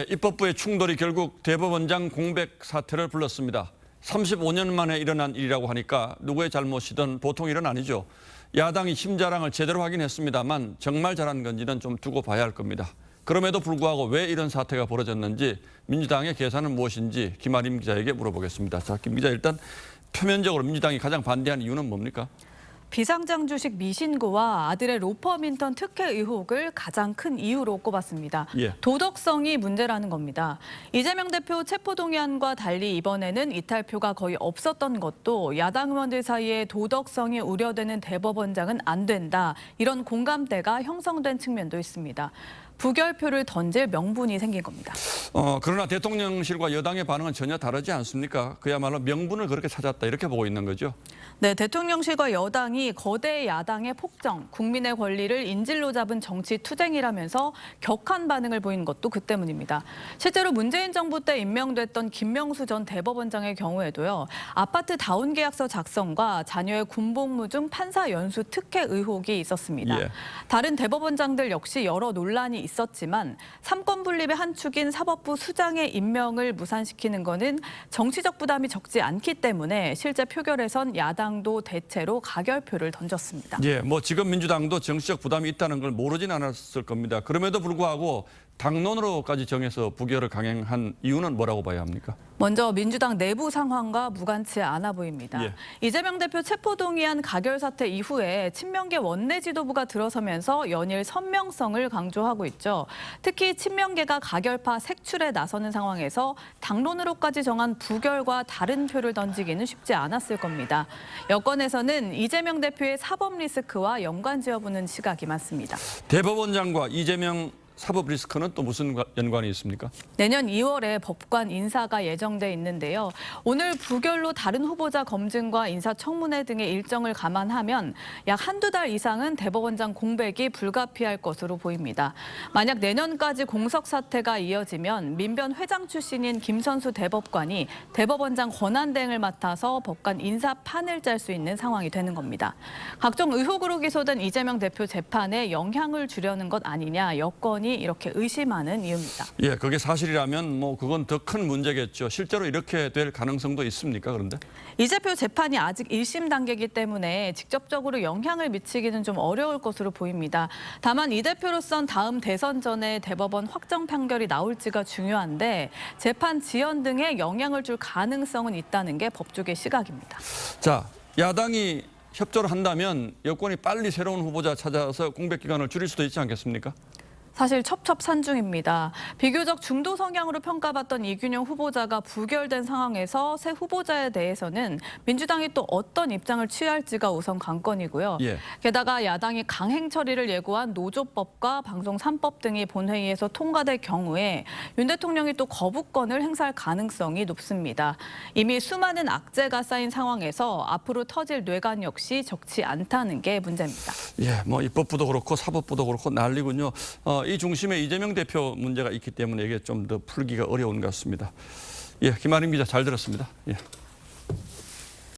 입법부의 충돌이 결국 대법원장 공백 사태를 불렀습니다. 35년 만에 일어난 일이라고 하니까 누구의 잘못이든 보통 일은 아니죠. 야당이 힘자랑을 제대로 하긴 했습니다만 정말 잘한 건지는 좀 두고 봐야 할 겁니다. 그럼에도 불구하고 왜 이런 사태가 벌어졌는지 민주당의 계산은 무엇인지 김아림 기자에게 물어보겠습니다. 자, 김 기자, 일단 표면적으로 민주당이 가장 반대한 이유는 뭡니까? 비상장 주식 미신고와 아들의 로펌인턴 특혜 의혹을 가장 큰 이유로 꼽았습니다. 도덕성이 문제라는 겁니다. 이재명 대표 체포동의안과 달리 이번에는 이탈표가 거의 없었던 것도 야당 의원들 사이에 도덕성이 우려되는 대법원장은 안 된다. 이런 공감대가 형성된 측면도 있습니다. 부결표를 던질 명분이 생긴 겁니다. 그러나 대통령실과 여당의 반응은 전혀 다르지 않습니까? 그야말로 명분을 그렇게 찾았다 이렇게 보고 있는 거죠? 네, 대통령실과 여당이 거대 야당의 폭정, 국민의 권리를 인질로 잡은 정치 투쟁이라면서 격한 반응을 보인 것도 그 때문입니다. 실제로 문재인 정부 때 임명됐던 김명수 전 대법원장의 경우에도요. 아파트 다운 계약서 작성과 자녀의 군복무 중 판사 연수 특혜 의혹이 있었습니다. 다른 대법원장들 역시 여러 논란이 있었지만 삼권 분립의 한 축인 사법부 수장의 임명을 무산시키는 것은 정치적 부담이 적지 않기 때문에 실제 표결에선 야당도 대체로 가결표를 던졌습니다. 뭐 지금 민주당도 정치적 부담이 있다는 걸 모르진 않았을 겁니다. 그럼에도 불구하고 당론으로까지 정해서 부결을 강행한 이유는 뭐라고 봐야 합니까? 먼저 민주당 내부 상황과 무관치 않아 보입니다. 이재명 대표 체포동의안 가결 사태 이후에 친명계 원내 지도부가 들어서면서 연일 선명성을 강조하고 있죠. 특히 친명계가 가결파 색출에 나서는 상황에서 당론으로까지 정한 부결과 다른 표를 던지기는 쉽지 않았을 겁니다. 여권에서는 이재명 대표의 사법 리스크와 연관지어 보는 시각이 많습니다. 대법원장과 이재명 사법 리스크는 또 무슨 연관이 있습니까? 내년 2월에 법관 인사가 예정돼 있는데요. 오늘 부결로 다른 후보자 검증과 인사청문회 등의 일정을 감안하면 약 한두 달 이상은 대법원장 공백이 불가피할 것으로 보입니다. 만약 내년까지 공석 사태가 이어지면 민변 회장 출신인 김선수 대법관이 대법원장 권한대행을 맡아서 법관 인사판을 짤 수 있는 상황이 되는 겁니다. 각종 의혹으로 기소된 이재명 대표 재판에 영향을 주려는 것 아니냐 여권이 이렇게 의심하는 이유입니다. 그게 사실이라면 뭐 그건 더 큰 문제겠죠. 실제로 이렇게 될 가능성도 있습니까? 그런데 이 대표 재판이 아직 1심 단계이기 때문에 직접적으로 영향을 미치기는 좀 어려울 것으로 보입니다. 다만 이 대표로선 다음 대선 전에 대법원 확정 판결이 나올지가 중요한데 재판 지연 등에 영향을 줄 가능성은 있다는 게 법조계 시각입니다. 자, 야당이 협조를 한다면 여권이 빨리 새로운 후보자 찾아서 공백 기간을 줄일 수도 있지 않겠습니까? 사실 첩첩산중입니다. 비교적 중도 성향으로 평가받던 이균용 후보자가 부결된 상황에서 새 후보자에 대해서는 민주당이 또 어떤 입장을 취할지가 우선 관건이고요. 게다가 야당이 강행 처리를 예고한 노조법과 방송 3법 등이 본회의에서 통과될 경우에 윤 대통령이 또 거부권을 행사할 가능성이 높습니다. 이미 수많은 악재가 쌓인 상황에서 앞으로 터질 뇌관 역시 적지 않다는 게 문제입니다. 뭐 입법부도 그렇고 사법부도 그렇고 난리군요. 이 중심에 이재명 대표 문제가 있기 때문에 이게 좀 더 풀기가 어려운 것 같습니다. 김아림 기자 잘 들었습니다.